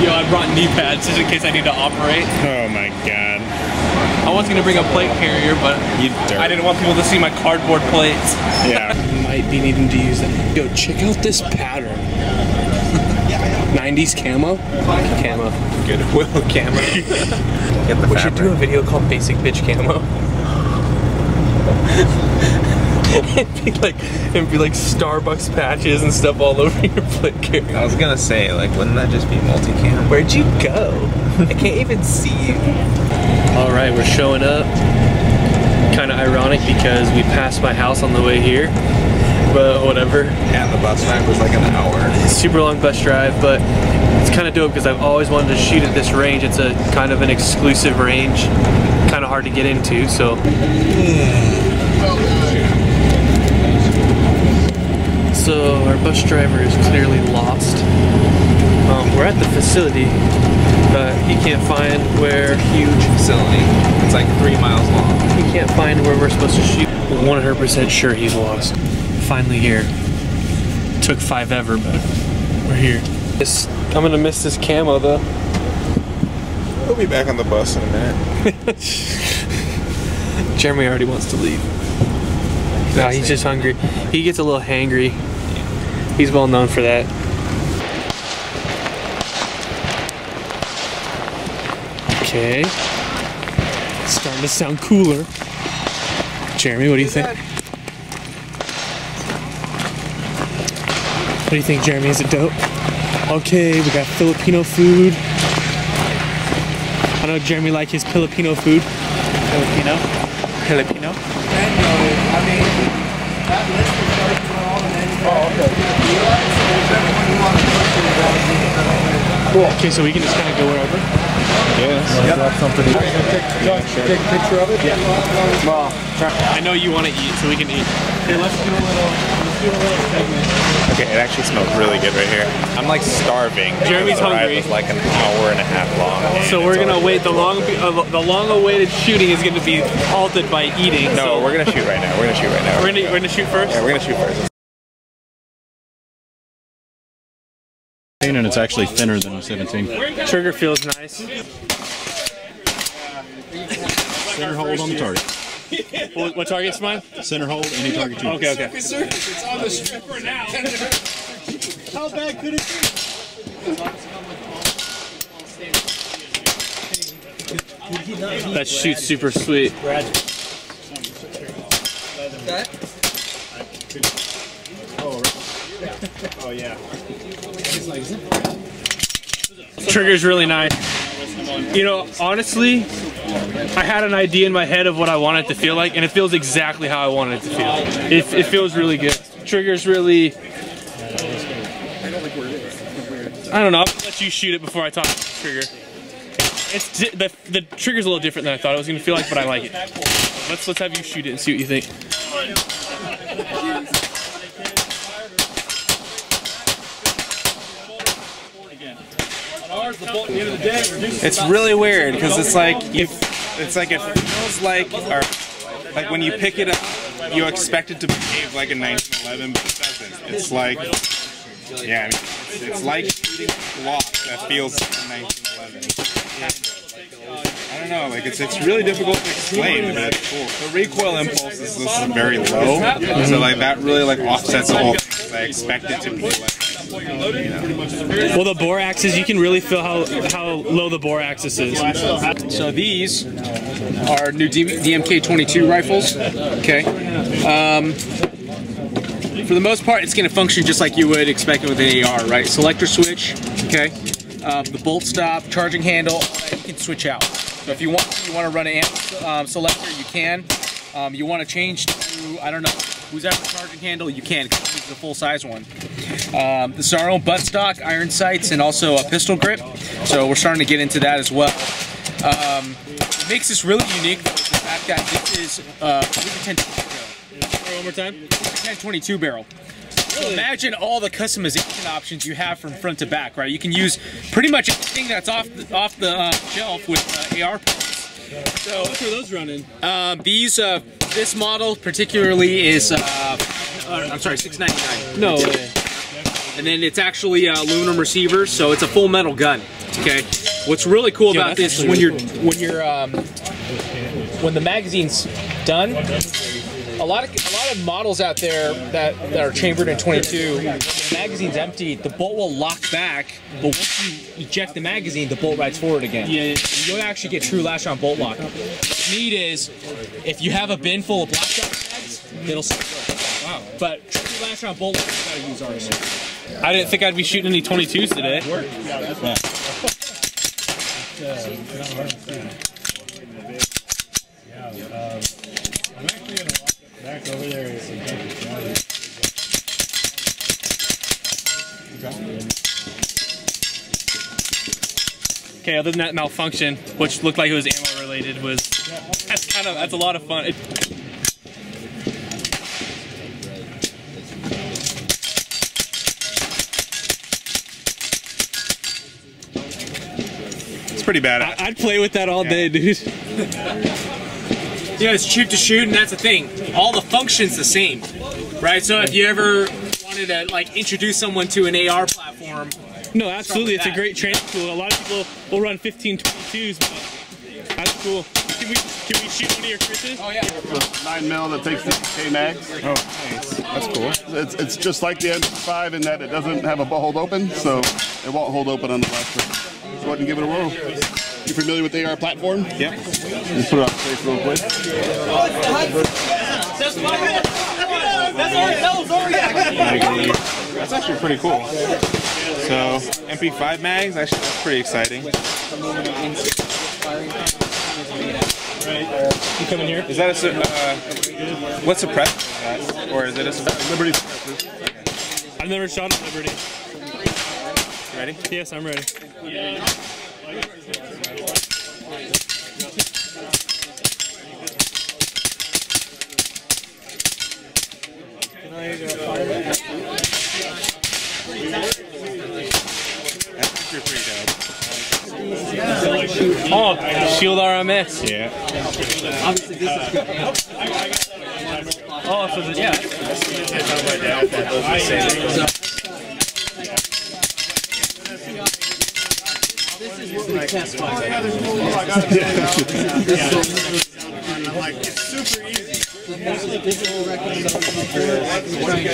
Yo, I brought knee pads just in case I need to operate. Oh my god. I was gonna bring a plate carrier, but I didn't want people to see my cardboard plates. Yeah. Might be needing to use it. Yo, check out this pattern. 90s camo? Camo. Goodwill camo. Get the We should do a video called Basic Bitch Camo. It'd be like Starbucks patches and stuff all over your plate carrier. I was gonna say, like, wouldn't that just be multicam? Where'd you go? I can't even see you. Alright, we're showing up. Kind of ironic because we passed my house on the way here. But whatever. Yeah, the bus ride was like an hour. Super long bus drive, but it's kind of dope because I've always wanted to shoot at this range. It's a kind of an exclusive range. Kind of hard to get into, so. So our bus driver is clearly lost. We're at the facility, but he can't find where. Huge facility. It's like 3 miles long. He can't find where we're supposed to shoot. 100% sure he's lost. Finally here. Took 5 ever, but we're here. I'm gonna miss this camo though. We'll be back on the bus in a minute. Jeremy already wants to leave. No, he's just hungry. He gets a little hangry. He's well known for that. Okay. It's starting to sound cooler. Jeremy, what do you think? What do you think, Jeremy? Is it dope? Okay, we got Filipino food. I know Jeremy likes his Filipino food. Filipino? Filipino? I mean, that list is starting to all the menus. Oh, okay. Cool. Okay, so we can just kind of go wherever? Yes. Yep. Take a picture of it? Yeah. Well, I know you want to eat, so we can eat. Okay, let's do a little segment. Okay, it actually smells really good right here. I'm like starving. Jeremy's hungry. It's like an hour and a half long. So we're gonna wait. The long-awaited shooting is gonna be halted by eating. No, we're gonna shoot right now. We're gonna shoot right now. We're gonna shoot first. Yeah, we're gonna shoot first. And it's actually thinner than a 17. Trigger feels nice. Center hold on the target. What target's mine? Center hold, any target you Okay, okay. It's on the stripper now. How bad could it be? That shoots super sweet. Oh yeah. Trigger's really nice. You know, honestly, I had an idea in my head of what I want it to feel like, and it feels exactly how I want it to feel. It feels really good. Trigger's really... I don't know, I'll let you shoot it before I talk about the trigger. It's the trigger's a little different than I thought it was going to feel like, but I like it. Let's have you shoot it and see what you think. It's really weird because it's like it feels like when you pick it up, you expect it to behave like a 1911, but it doesn't. It's like, yeah, it's like shooting a Glock that feels like a 1911. I don't know, like it's really difficult to explain, but it's cool. The recoil impulse is very low, so like that really like offsets the whole thing. I expect it to be like. Well, the bore axis, you can really feel how low the bore axis is. So these are new DMK-22 rifles. Okay. For the most part, it's going to function just like you would expect it with an AR, right? Selector switch. Okay. The bolt stop, charging handle, all that you can switch out. So if you want to run an amp selector, you can. You want to change to, I don't know, who's ever charging handle, you can, because this is a full-size one. This is our own buttstock, iron sights, and also a pistol grip. So we're starting to get into that as well. What makes this really unique is the fact that this is a 10-22 barrel. One more time. 10-22 barrel. So imagine all the customization options you have from front to back, right? You can use pretty much anything that's off the shelf with AR parts. So what are those running? This model particularly is, I'm sorry, $699. No way. and then it's actually aluminum receivers, so it's a full metal gun. Okay. What's really cool about this is when the magazine's done, a lot of models out there that are chambered in 22, when the magazine's empty, the bolt will lock back, but once you eject the magazine, the bolt rides forward again. Yeah. You'll actually get true lash-on bolt lock. What's neat is, if you have a bin full of blackjack bags, it'll still work. Wow. But true lash-on bolt lock, you gotta use ours. I didn't think I'd be shooting any 22s today. Yeah. I'm actually gonna walk back over there. Okay, other than that malfunction, which looked like it was ammo related, that's a lot of fun. It's pretty badass. I'd play with that all day, dude. Yeah, it's cheap to shoot, and that's the thing. All the functions the same, right? So if you ever wanted to like introduce someone to an AR platform, no, absolutely, it's a great training tool. A lot of people will run 15 22s, but that's cool. Can we shoot one of your Chris's? Oh yeah. 9mm that takes the K mags. Oh, nice. That's cool. It's just like the MP5 in that it doesn't have a hold open, so it won't hold open on the blaster. So go ahead and give it a whirl. You familiar with the AR platform? Yep. Just put it on face real quick. That's actually pretty cool. So, MP5 mags, actually that's pretty exciting. You coming here? Is that a, what suppressor is that? Or is it a Liberty suppressor. I've never shot a Liberty. You ready? Yes, I'm ready. That's pretty dope. Oh, Shield RMS. Yeah. Oh, so yeah.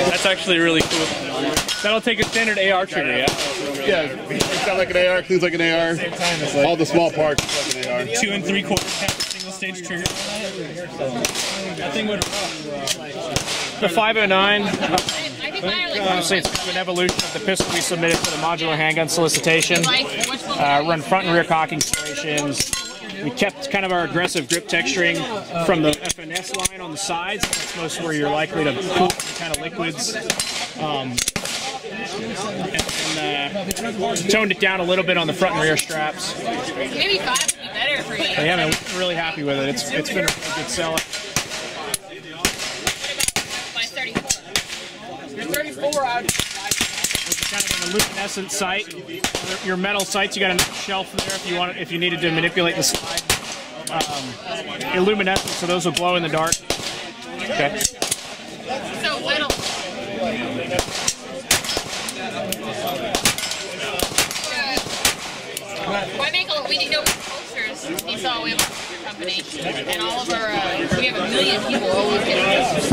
That's actually really cool. That'll take a standard AR trigger, yeah? Yeah, it's got like an AR, cleans like an AR. All the small parts is like an AR. 2 3/4 cap single stage trigger. That thing would The 509, honestly, it's kind of an evolution of the pistol we submitted for the modular handgun solicitation. Run front and rear cocking situations. We kept kind of our aggressive grip texturing from the FNS line on the sides. That's most where you're likely to pull kind of liquids. And toned it down a little bit on the front and rear straps. Maybe 5 would be better for you. But yeah, man, we're really happy with it. It's been a really good seller. By 34. You're 34 out. It's kind of an luminescent sight. Your metal sights, you got a shelf there if you want, if you needed to manipulate the slide. Illuminescent, so those will glow in the dark. Okay. So little. We didn't know posters. You saw we have a company, and all of our we have 1 million people always get posters.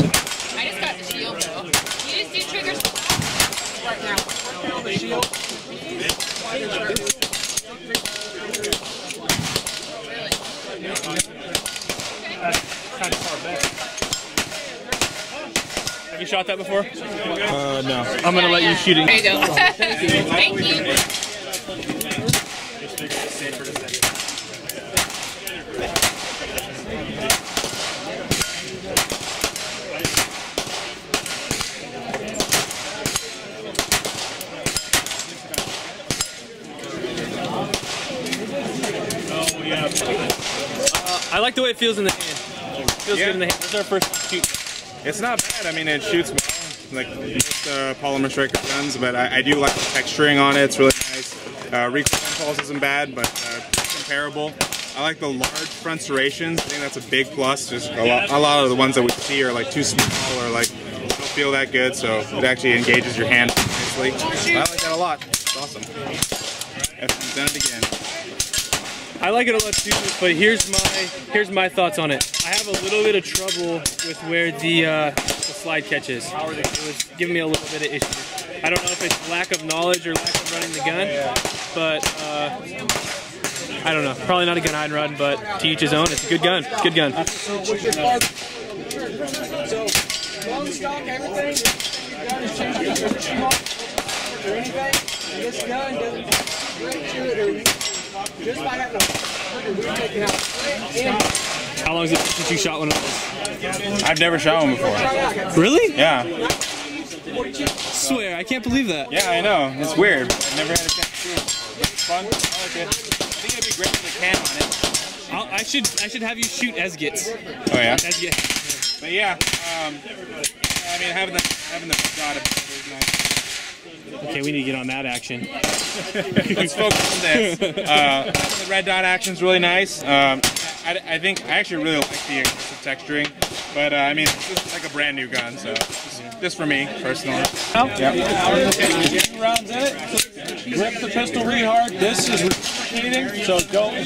I just got the Shield though. You just do triggers right now. Working on the Shield. Kind of far back. Have you shot that before? No. I'm gonna let you shoot it. There you go. Thank you. I like the way it feels in the hand. It feels good in the hand. This is our first shoot. It's not bad. I mean, it shoots well, like most polymer striker guns, but I do like the texturing on it. It's really nice. Recoil impulse isn't bad, but comparable. I like the large front serrations. I think that's a big plus. Just a lot of the ones that we see are like too small or like don't feel that good, so it actually engages your hand nicely. honestly. I like that a lot. It's awesome. I've done it again. I like it a lot too, but here's my thoughts on it. I have a little bit of trouble with where the slide catches. It was giving me a little bit of issue. I don't know if it's lack of knowledge or lack of running the gun, but I don't know. Probably not a gun I'd run, but to each his own. It's a good gun. It's a good gun. How long has it been since you shot one of those? I've never shot one before. Really? Yeah. Swear, I can't believe that. Yeah, I know. It's weird. I've never had a chance to do it. It's fun. I like it. I think it'd be great with a cam on it. I should have you shoot Esgits. Oh yeah. Esgit. But yeah, I mean having the shot is nice. Okay, we need to get on that action. Let's focus on this. The red dot action is really nice. I think I actually really like the aggressive texturing, but I mean this is like a brand new gun, so just for me personally. Yeah. 2 rounds in it. Grip the pistol really hard. This is reciprocating, so don't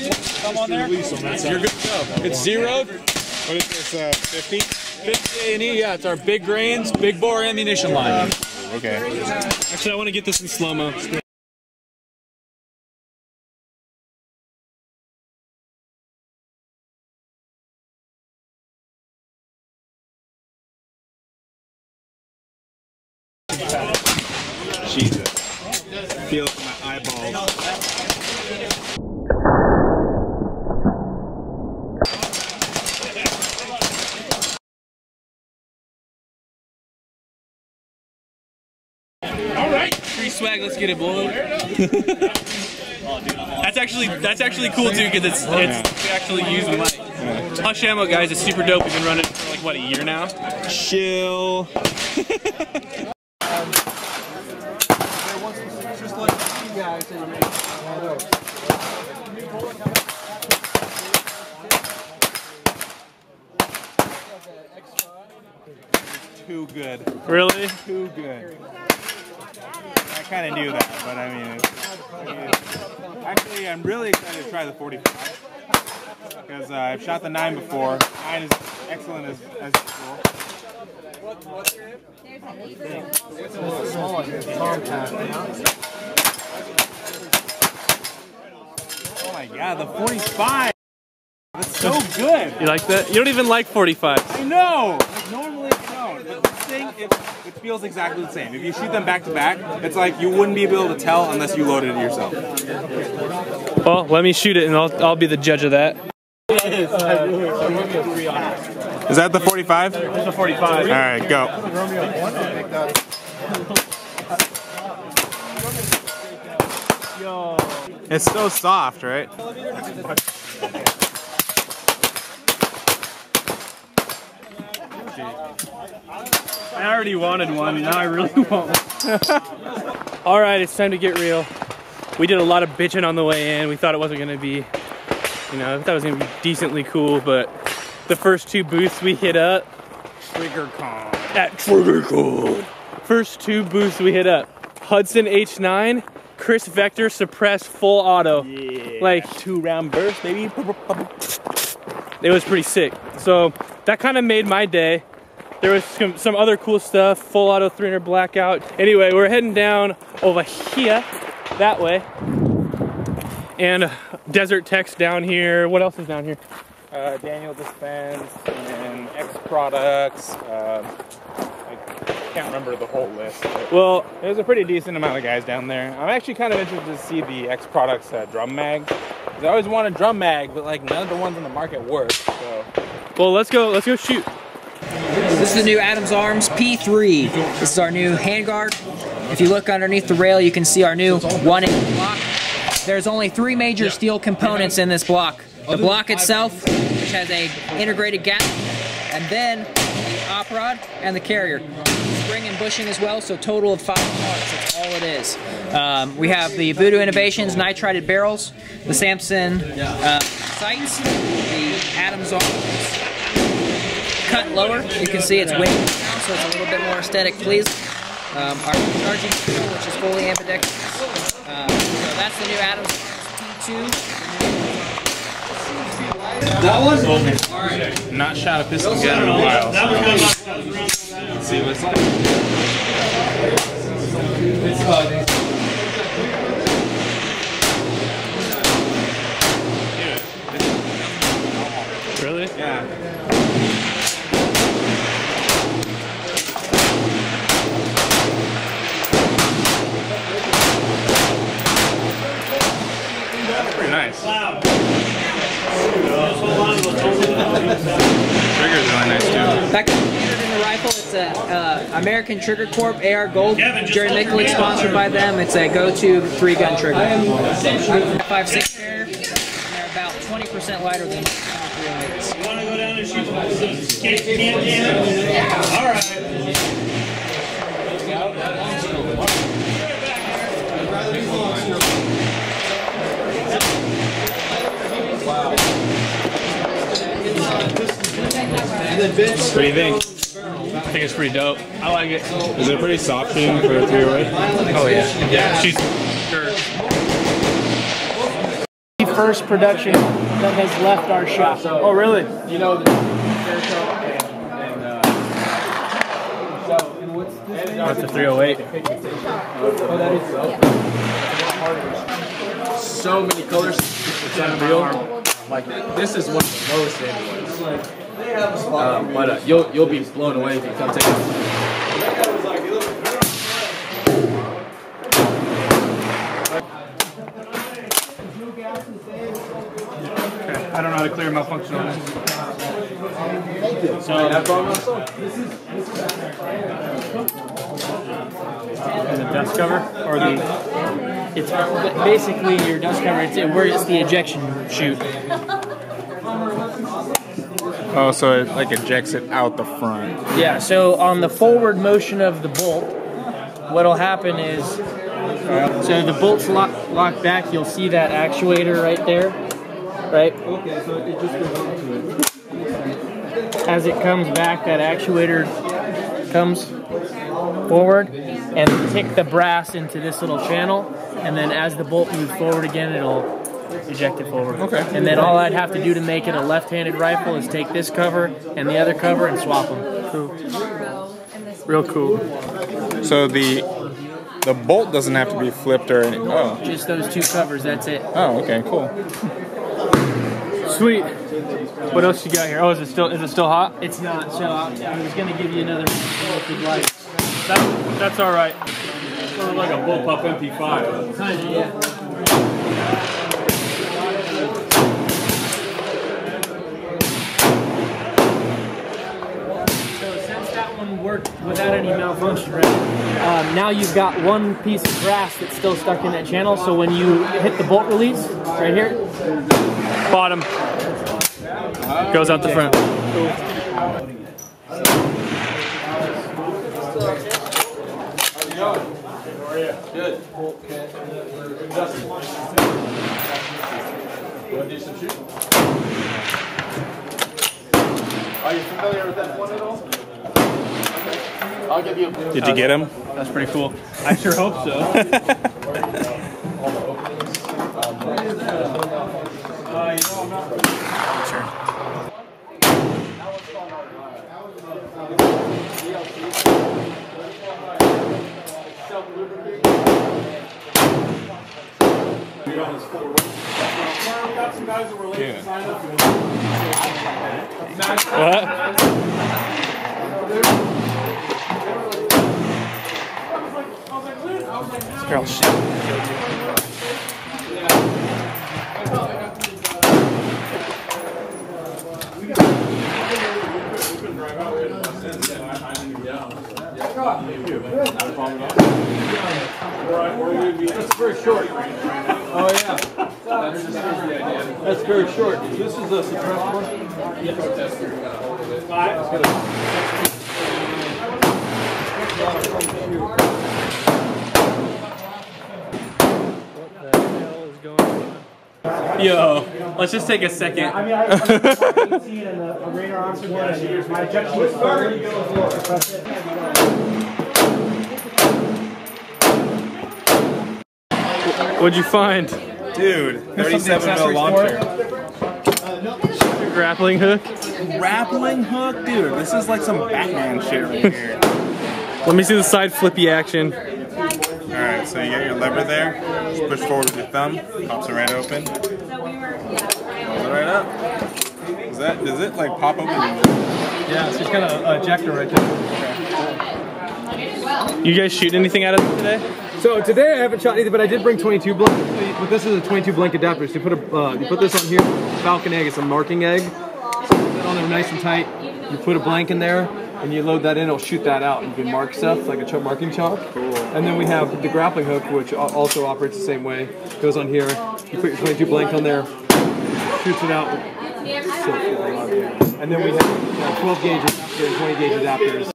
come on there. You're good to go. It's zeroed. What is this? 50? 50 A&E. Yeah, it's our big grains, big bore ammunition line. Okay. Actually, I want to get this in slow-mo. Jesus. Feel it in my eyeballs. Free swag, let's get it, boy. That's actually cool too, because it's actually used in light. Hush ammo, guys, is super dope. We've been running for like what, a year now. Chill. Too good. Really? Too good. I kind of knew that, but I mean, actually, I'm really excited to try the 45 because I've shot the 9 before. 9 is excellent as usual. Oh my god, the 45! That's so good! You like that? You don't even like 45. I know! Like, normally I don't, but this thing, it feels exactly the same. If you shoot them back to back, it's like you wouldn't be able to tell unless you loaded it yourself. Well, let me shoot it and I'll be the judge of that. Is that the 45? There's a 45. Alright, go. Yo. It's so soft, right? I already wanted one, now I really want one. Alright, it's time to get real. We did a lot of bitching on the way in. We thought it wasn't going to be, you know, I thought it was going to be decently cool, but the first 2 booths we hit up, Triggrcon. at Triggrcon. First 2 booths we hit up. Hudson H9, Chris Vector suppress full auto. Yeah. Like 2-round burst, baby. It was pretty sick. So that kind of made my day. There was some other cool stuff, full auto 300 blackout. Anyway, we're heading down over here, that way. And Desert Tech's down here. What else is down here? Daniel Dispense and X Products. I can't remember the whole list. Well, there's a pretty decent amount of guys down there. I'm actually kind of interested to see the X Products drum mag. I always want a drum mag, but like none of the ones on the market work. So. Well, let's go shoot. This is the new Adams Arms P3. This is our new handguard. If you look underneath the rail, you can see our new 1/8 block. There's only 3 major steel components in this block. The block itself, which has a integrated gap, and then the op rod and the carrier. Spring and bushing as well, so total of 5 parts. That's all it is. We have the Voodoo Innovations nitrided barrels, the Samson sights, the Adams Arms cut lower. You can see it's weighted down, so it's a little bit more aesthetic pleasing. Our charging tool, which is fully ambidextrous. So that's the new Adams P2. That one? Alright. Not shot a pistol gun in a while. Let's see what it's like. Really? Yeah. Pretty nice. Trigger's really nice too. Back in the rifle, it's a American Trigger Corp AR Gold. Jerry Miculek sponsored by them. It's a go-to 3-gun trigger. 5.6 pair. They're about 20% lighter than 308s. You want to go down and shoot? All right. What do you think? I think it's pretty dope. I like it. Is it pretty soft shooting for a 308? Oh yeah. Yeah. She's sure. The first production that has left our shop. Oh really? You know the That's a 308. So many colors. It's unreal. Like this is one of the lowest end ones. But you'll be blown away if you come take it. Okay. I don't know how to clear malfunction on this. So and the dust cover, or it's basically your dust cover. It's where it's the ejection chute. Oh, so it like ejects it out the front. Yeah. So on the forward motion of the bolt, what'll happen is, so the bolt's locked back. You'll see that actuator right there, right? Okay. So it just goes into it. As it comes back, that actuator comes forward and tick the brass into this little channel, and then as the bolt moves forward again, it'll eject it forward. Okay. And then all I'd have to do to make it a left-handed rifle is take this cover and the other cover and swap them. Cool. Real cool. So the bolt doesn't have to be flipped or anything. Oh. Just those two covers, that's it. Oh, okay, cool. Sweet. What else you got here? Oh, is it still hot? It's not, so I was going to give you another if you'd like. That's all right. Sort of like a bullpup MP5. Kind of, yeah. Worked without any malfunction, right? Now you've got one piece of brass that's still stuck in that channel, so when you hit the bolt release, right here, Bottom. Goes out the front. Good. Want to do some shooting? Are you familiar with that one at all? I'll give you. Did you get him? That's pretty cool. I sure hope so. What? Girl, shit. That's very short. Oh yeah. That's very short. This is a suppressed one? Yes. Yo, let's just take a second. I mean, I see it in the radar oxygen. My ejection is What'd you find? Dude, 37mm launcher. Grappling hook. Grappling hook? Dude, this is like some Batman shit right here. Let me see the side flippy action. Alright, so you got your lever there. Just push forward with your thumb. Pops it right open. Pulls it right up. Does it like pop open? Yeah, it's just kind of an ejector right there. Okay. You guys shoot anything out of it today? So today I haven't shot anything, but I did bring 22 blank. But this is a 22 blank adapter. So you put this on here. Falcon egg. It's a marking egg. So you put that on there nice and tight. You put a blank in there, and you load that in. It'll shoot that out. You can mark stuff like a marking chalk. Cool. And then we have the grappling hook, which also operates the same way. Goes on here. You put your 22 blank on there. Shoots it out. And then we have 12 gauge adapters and 20 gauge adapters.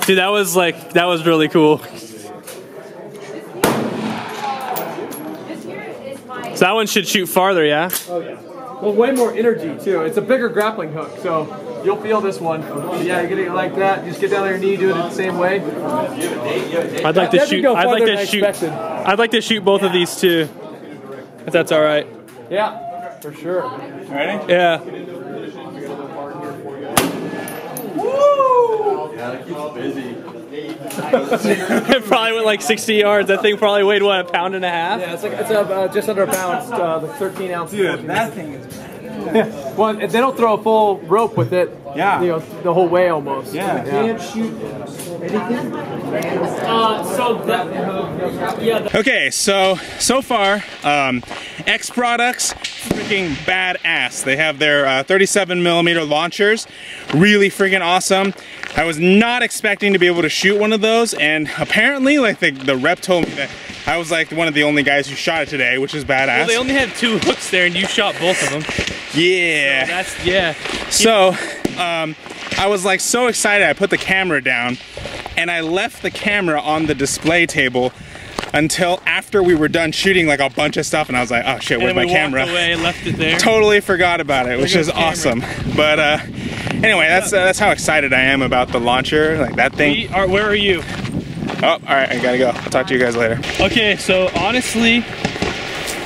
Dude, that was really cool. So that one should shoot farther, yeah? Oh yeah. Well, way more energy too. It's a bigger grappling hook, so you'll feel this one. Yeah, you're getting it like that. Just get down on your knee, do it the same way. I'd like to shoot. I'd like to shoot both of these too, if that's all right. Yeah, for sure. Ready? Yeah. Woo! Yeah, that keeps busy. It probably went like 60 yards. That thing probably weighed, what, 1.5 pounds? Yeah, it's just under a pound, like 13 ounces. Dude, that thing is bad. Well, they don't throw a full rope with it. Yeah. You know, the whole way almost. Yeah. Can't shoot anything. Okay, so far, X Products, freaking badass. They have their 37mm launchers, really freaking awesome. I was not expecting to be able to shoot one of those, and apparently, like the rep told me that I was like one of the only guys who shot it today, which is badass. Well, they only had 2 hooks there, and you shot both of them. Yeah. So that's, yeah. So, I was like so excited, I put the camera down, and I left the camera on the display table until after we were done shooting like a bunch of stuff, and I was like, oh shit, where's my camera? Walked away and left it there. Totally forgot about it, which is awesome. But anyway, that's how excited I am about the launcher, like that thing. Where are you? Oh, all right, I gotta go. I'll talk to you guys later. Okay, so honestly,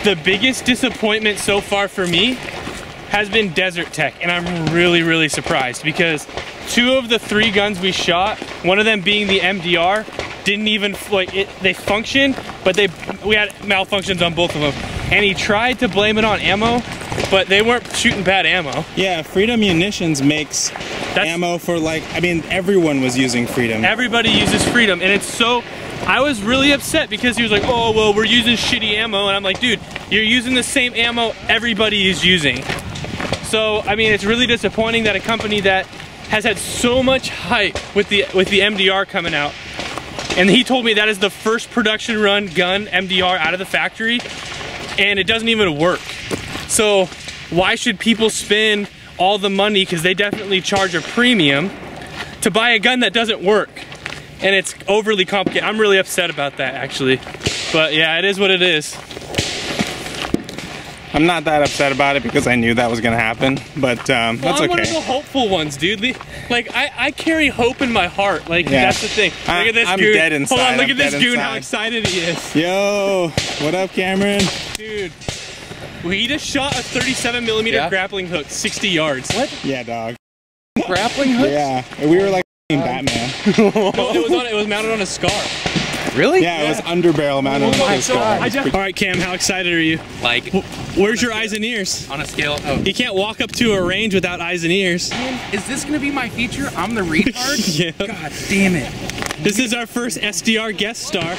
the biggest disappointment so far for me has been Desert Tech, and I'm really, really surprised because 2 of the 3 guns we shot, one of them being the MDR, didn't even, they functioned, but we had malfunctions on both of them. And he tried to blame it on ammo, but they weren't shooting bad ammo. Yeah, Freedom Munitions makes ammo for everyone was using Freedom. Everybody uses Freedom, and it's so, I was really upset because he was like, oh, well, we're using shitty ammo, and I'm like, dude, you're using the same ammo everybody is using. So, I mean, it's really disappointing that a company that has had so much hype with the MDR coming out, and he told me that is the first production run gun MDR out of the factory, and it doesn't even work. So why should people spend all the money, because they definitely charge a premium, to buy a gun that doesn't work? And it's overly complicated. I'm really upset about that, actually. But yeah, it is what it is. I'm not that upset about it because I knew that was gonna happen, but that's okay. I'm one of the hopeful ones, dude. I carry hope in my heart. Like, yeah. That's the thing. Look at this I'm goon. dead inside. Hold on, look at this goon, inside. how excited he is. Yo, what up, Cameron? Dude, we just shot a 37mm grappling hook, 60 yards. What? Yeah, dog. Grappling hook? Yeah, we were like Batman. No, it was mounted on a scar. Really? Yeah, it was underbarrel mounted on a scar. All right, Cam, how excited are you? Like, where's your eyes and ears? On a scale of... You can't walk up to a range without eyes and ears. Is this gonna be my feature? I'm the retard? Yeah. God damn it. This is our first SDR guest star.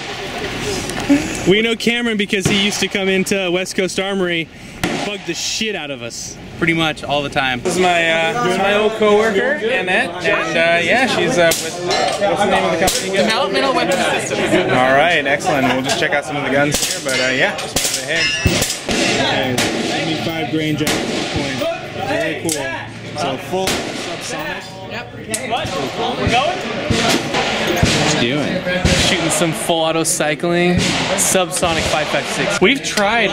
We know Cameron because he used to come into West Coast Armory and bug the shit out of us. Pretty much all the time. This is my old coworker, Annette, and yeah, she's with, what's the name of the company again? Developmental Weapon Systems. All right, excellent. We'll just check out some of the guns here, but yeah, just want to say hey. 75 grain jack point. Very cool. So full subsonic. Yep. What? We're going? Shooting some full auto cycling, Subsonic 5.56. We've tried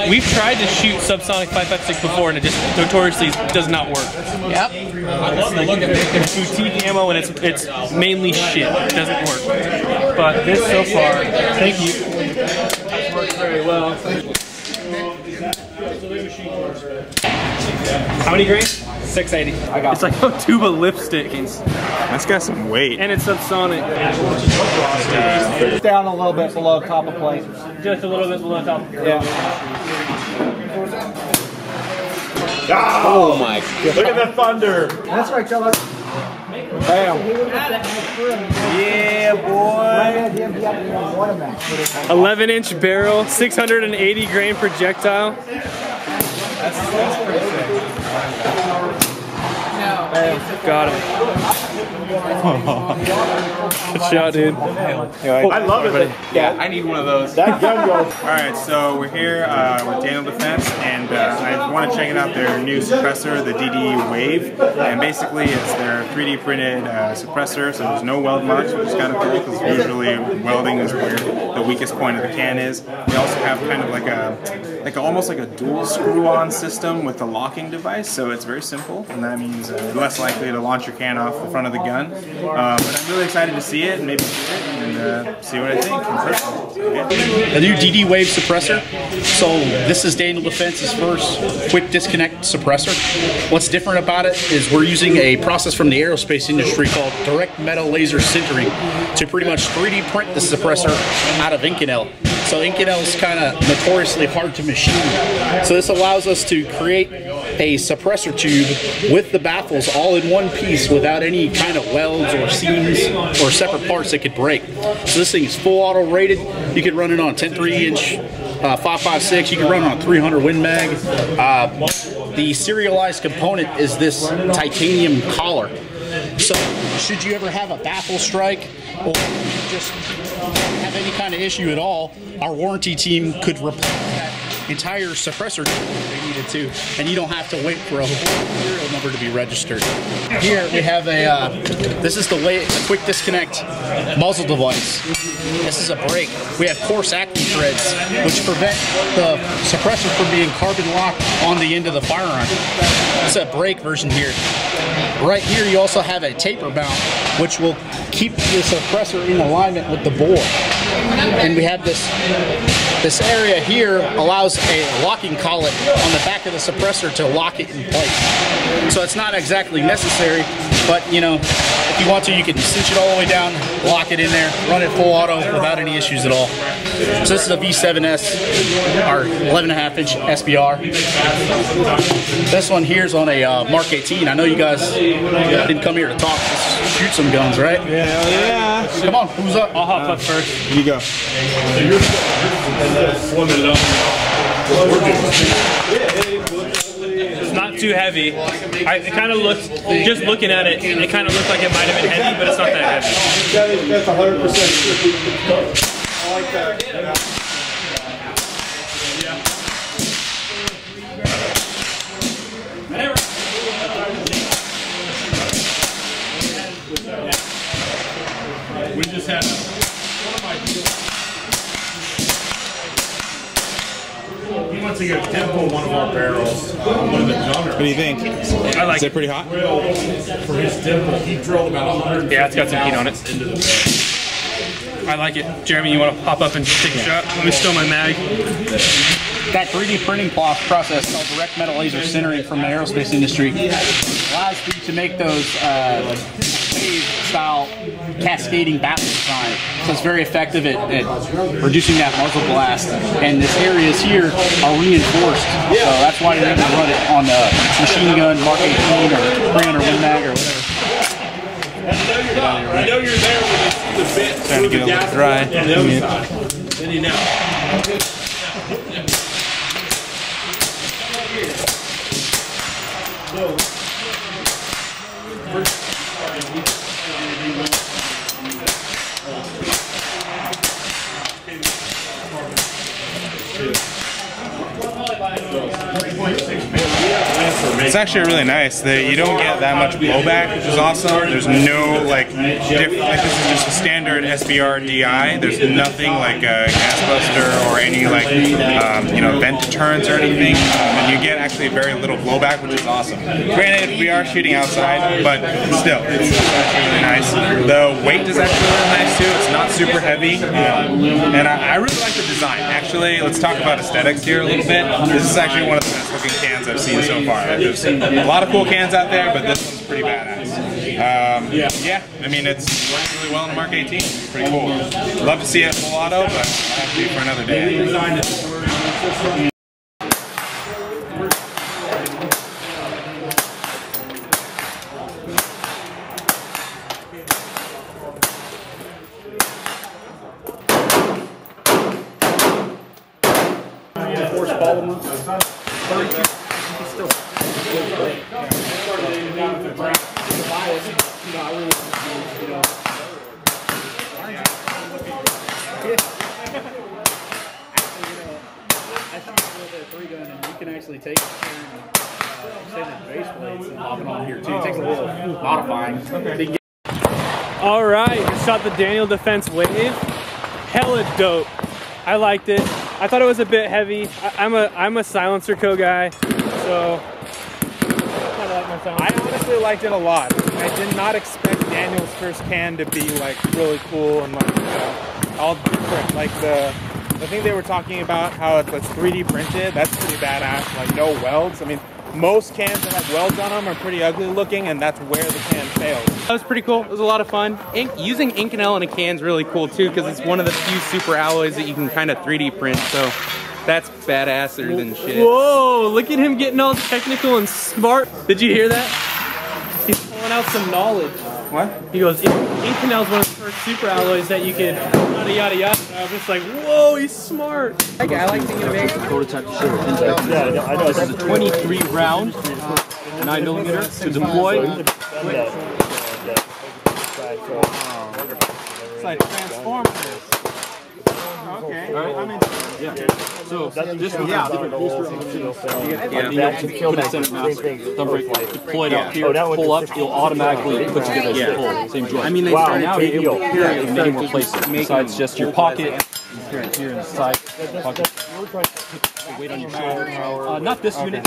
to shoot Subsonic 5.56 before, and it just notoriously does not work. Yep. It's boutique ammo, and it's mainly shit. It doesn't work. But this so far, thank you, has worked very well. How many grains? 680. It's like a tube of lipstick. That's got some weight. And it's Subsonic. Down a little bit below top of plate. Just a little bit below top. Yeah. Oh my god. Look at the thunder. That's right, Keller. Bam. Yeah, boy. 11-inch barrel, 680 grain projectile. That's pretty sick. Got him. Good shot, dude. I love it. Yeah, I need one of those. That gun goes. Alright, so we're here with Daniel Defense, and I want to check out their new suppressor, the DD Wave. And basically, it's their 3D printed suppressor, so there's no weld marks, which is kind of cool, because usually welding is where the weakest point of the can is. They also have kind of like almost like a dual screw-on system with a locking device, so it's very simple, and that means you're less likely to launch your can off the front of the gun. But I'm really excited to see it and maybe shoot it and see what I think in person. So, yeah. The new DD Wave suppressor. So this is Daniel Defense's first quick disconnect suppressor. What's different about it is we're using a process from the aerospace industry called direct metal laser sintering to pretty much 3D print the suppressor out of Inconel. So Inconel is kind of notoriously hard to machine. So this allows us to create a suppressor tube with the baffles all in one piece without any kind of welds or seams or separate parts that could break. So this thing is full auto rated. You could run it on 10.3-inch 5.56. You can run it on 300 Win Mag. The serialized component is this titanium collar. So should you ever have a baffle strike or just have any kind of issue at all, our warranty team could replace that entire suppressor if they needed to, and you don't have to wait for a serial number to be registered. Here we have this is the quick disconnect muzzle device. This is a brake. We have coarse acme threads, which prevent the suppressor from being carbon locked on the end of the firearm. It's a brake version here. Right here you also have a taper mount, which will keep the suppressor in alignment with the bore. And we have this area here allows a locking collet on the back of the suppressor to lock it in place. So it's not exactly necessary, but you know, if you want to, you can cinch it all the way down, lock it in there, run it full auto without any issues at all. So this is a V7S, our 11.5-inch SBR. This one here is on a Mark 18. I know you guys didn't come here to talk, just shoot some guns, right? Yeah. Come on, who's up? I'll hop up first. Here you go. It's not too heavy. It kind of looks, just looking at it, it kind of looked like it might have been heavy, but it's not that heavy. That's 100%. I like that. We just had he wants to get dimple one of our barrels. One of the gunners. What do you think? I like Is it pretty hot? For his dimple, he drilled about 100. Yeah, it's got some heat on it. Into the I like it. Jeremy, you want to pop up and take a shot? Let me stow my mag. That 3D printing process called direct metal laser sintering from the aerospace industry allows you to make those wave-style cascading battle design. So it's very effective at reducing that muzzle blast. And these areas here are reinforced. So that's why you're able to run it on the machine gun, Mark 18 or 300 Win Mag or whatever. I know you're there with the bit. Trying to get a little dry. Then you know. It's actually really nice. You don't get that much blowback, which is awesome. There's no like this is just a standard SBR DI. There's nothing like a gas buster or any like you know, vent deterrents or anything, and you get actually very little blowback, which is awesome. Granted, we are shooting outside, but still, it's actually really nice. The weight is actually really nice too. It's not super heavy, and I really like the design. Actually, let's talk about aesthetics here a little bit. This is actually one of the best looking cans I've seen so far. There's a lot of cool cans out there, but this one's pretty badass. Yeah, I mean, it's working really well in the Mark 18. It's pretty cool. Love to see it full auto, but I'll have to be for another day. You can actually take extended base plates and pop it on here too. It takes a little modifying. All right, shot the Daniel Defense Wave. Hella dope. I liked it. I thought it was a bit heavy. I'm a silencer co guy, so I honestly liked it a lot. I did not expect Daniel's first can to be like really cool and like all different. Like the thing they were talking about, how it's 3D printed. That's pretty badass. Like no welds. I mean, most cans that have welds on them are pretty ugly looking, and that's where the can fails. That was pretty cool. It was a lot of fun. Using Inconel in a can is really cool too, because it's one of the few super alloys that you can kind of 3D print. So that's badasser than shit. Whoa, look at him getting all technical and smart. Did you hear that? He's pulling out some knowledge. What? He goes, Inconel is one of the first super alloys that you could yada yada yada. And I was just like, whoa, he's smart. I like to innovate. Prototype to show. Yeah, I know. This is a 23 round, 9mm to deploy. It's like Transformers. Okay. I'm in. Yeah. So this one's a different booster option. You put it center mass, thumb brake, deploy it out here, pull up, it'll automatically put together a pull. Same joint. I mean, they started now you're able to carry it in many more places besides just your pocket. Here in the side pocket. Weight on your shoulder. Not this unit.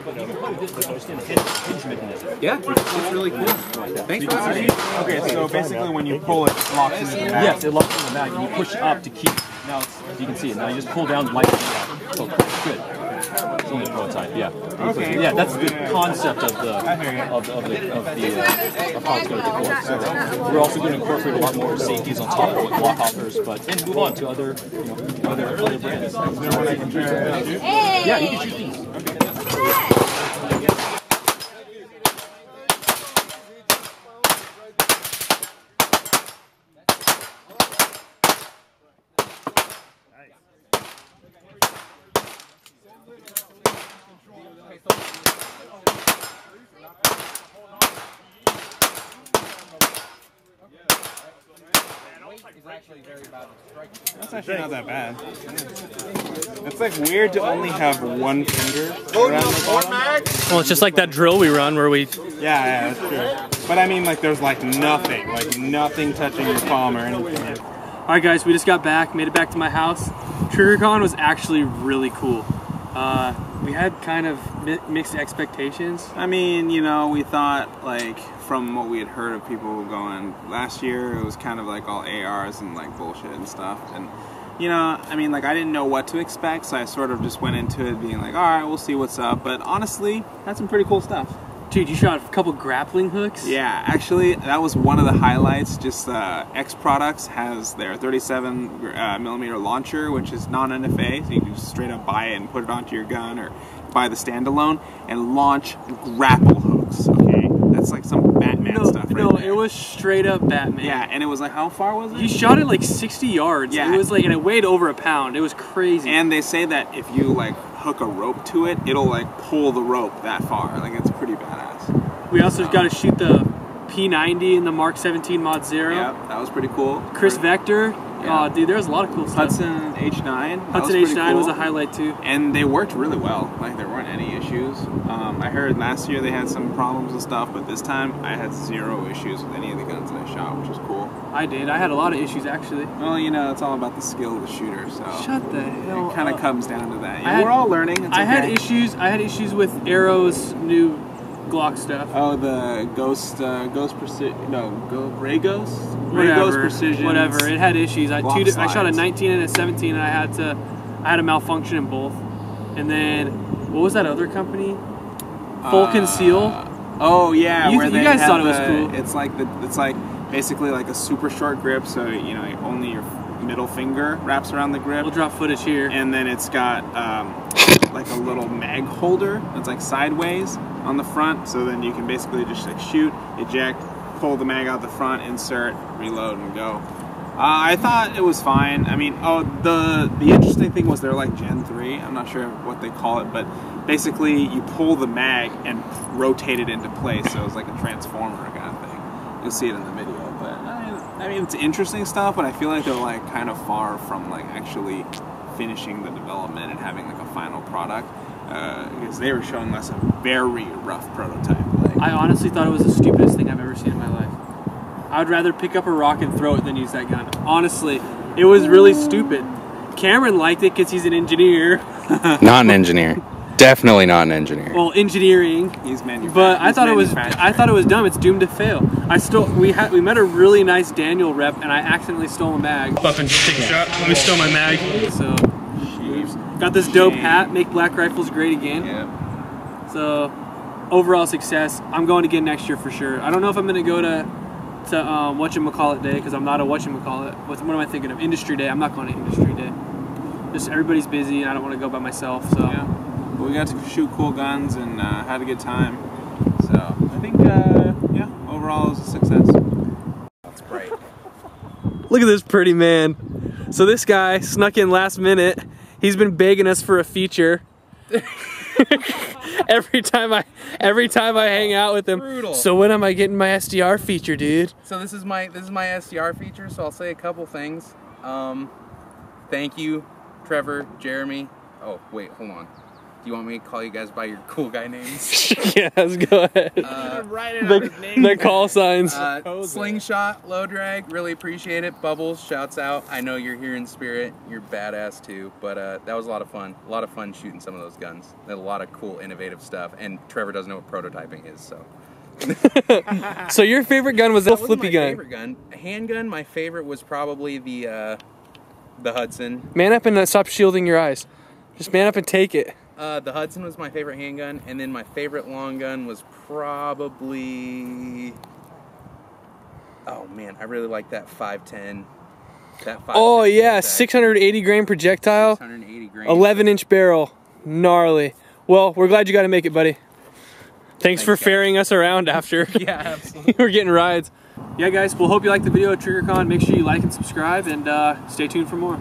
But you can play with this to understand the hinge mechanism. Yeah, it's really cool. Thanks for that. Okay, so basically when you pull it, it locks into the mag. Yes, it locks in the mag, and you push up to keep. Now you can see it. Now you just pull down the light. So good. It's only a prototype. Yeah. Okay. Yeah, that's the concept of how it's going to deploy. So we're also going to incorporate a lot more safeties on top of like block hoppers, but and move on to other other brands. Yeah, you can shoot these. That's actually not that bad. It's like weird to only have one finger around the bottom. Well, it's just like that drill we run where we... Yeah, that's true. But I mean, like, there's like nothing touching your palm or anything. Alright guys, we just got back, made it back to my house. Triggrcon was actually really cool. We had kind of mixed expectations. I mean, you know, we thought, like, from what we had heard of people going last year, it was kind of like all ARs and like bullshit and stuff. And, you know, I mean, like, I didn't know what to expect, so I sort of just went into it being like, alright, we'll see what's up. But honestly, had some pretty cool stuff. Dude, you shot a couple grappling hooks? Yeah, actually, that was one of the highlights. Just X Products has their 37mm launcher, which is non-NFA, so you can just straight up buy it and put it onto your gun, or buy the standalone and launch grapple hooks. Okay, that's like some Batman stuff. No, it was straight up Batman. Yeah, and it was like, how far was it? You shot it like 60 yards. Yeah, it was like, and it weighed over a pound. It was crazy. And they say that if you like hook a rope to it, it'll like pull the rope that far. Like, it's pretty badass. We also got to shoot the P90 in the Mark 17 Mod 0. Yeah, that was pretty cool. Chris Vector Oh, dude, there was a lot of cool stuff. Hudson H9. Hudson H9 was a highlight too. And they worked really well. Like, there weren't any issues. I heard last year they had some problems and stuff, but this time I had 0 issues with any of the guns that I shot, which was cool. I did. I had a lot of issues actually. Well, you know, it's all about the skill of the shooter, so shut the hell up. It kind of comes down to that. We're all learning. It's I okay. had issues with Arrow's new Glock stuff. Oh, the Ghost Precision. No, Ray Ghost? Ray Ghost Precision. Whatever. It had issues. I shot a 19 and a 17, and I had a malfunction in both. And then what was that other company? Full Conceal. Oh yeah, you guys thought it was cool. It's like basically like a super short grip, so you know only your middle finger wraps around the grip. We'll drop footage here. And then it's got like a little mag holder that's like sideways on the front, so then you can basically just like shoot, eject, pull the mag out the front, insert, reload, and go. I thought it was fine. I mean, the interesting thing was they're like Gen 3. I'm not sure what they call it, but basically you pull the mag and rotate it into place, so it's like a transformer kind of thing. You'll see it in the video, but I mean it's interesting stuff, but I feel like they're like kind of far from like actually finishing the development and having like a final product, because they were showing us a very rough prototype. Like, I honestly thought it was the stupidest thing I've ever seen in my life. I would rather pick up a rock and throw it than use that gun. Honestly, it was really stupid. Cameron liked it because he's an engineer. Not an engineer. Definitely not an engineer. Well, engineering. He's manufacturing. But I thought it was dumb. It's doomed to fail. We met a really nice Daniel rep, and I accidentally stole a mag. Up and take a shot. Let me steal my mag. So, got this dope hat. Make black rifles great again. Yeah. So, overall success. I'm going again next year for sure. I don't know if I'm gonna go to whatchamacallit day, because I'm not a whatchamacallit. What am I thinking of? Industry day. I'm not going to industry day. Just everybody's busy, and I don't want to go by myself. So. Yeah. But we got to shoot cool guns and had a good time. So I think, yeah, overall it was a success. That's bright. Look at this pretty man. So this guy snuck in last minute. He's been begging us for a feature. every time I hang out with him. Brutal. So when am I getting my SDR feature, dude? So this is my SDR feature. So I'll say a couple things. Thank you, Trevor, Jeremy. Oh wait, hold on. Do you want me to call you guys by your cool guy names? Yes, go ahead. The call signs. Slingshot, Low Drag, really appreciate it. Bubbles, shouts out. I know you're here in spirit. You're badass too. But that was a lot of fun. A lot of fun shooting some of those guns. They had a lot of cool, innovative stuff. And Trevor doesn't know what prototyping is, so. So your favorite gun was the flippy gun? Favorite gun. A handgun, my favorite was probably the Hudson. Man up and stop shielding your eyes. Just man up and take it. The Hudson was my favorite handgun, and then my favorite long gun was probably... Oh man, I really like that 510. Oh yeah, 680 grain projectile. 680 grain. 11-inch barrel. Gnarly. Well, we're glad you got to make it, buddy. Thanks for ferrying us around after. Yeah, absolutely. We're getting rides. Yeah guys, we'll hope you liked the video at Triggrcon. Make sure you like and subscribe, and stay tuned for more.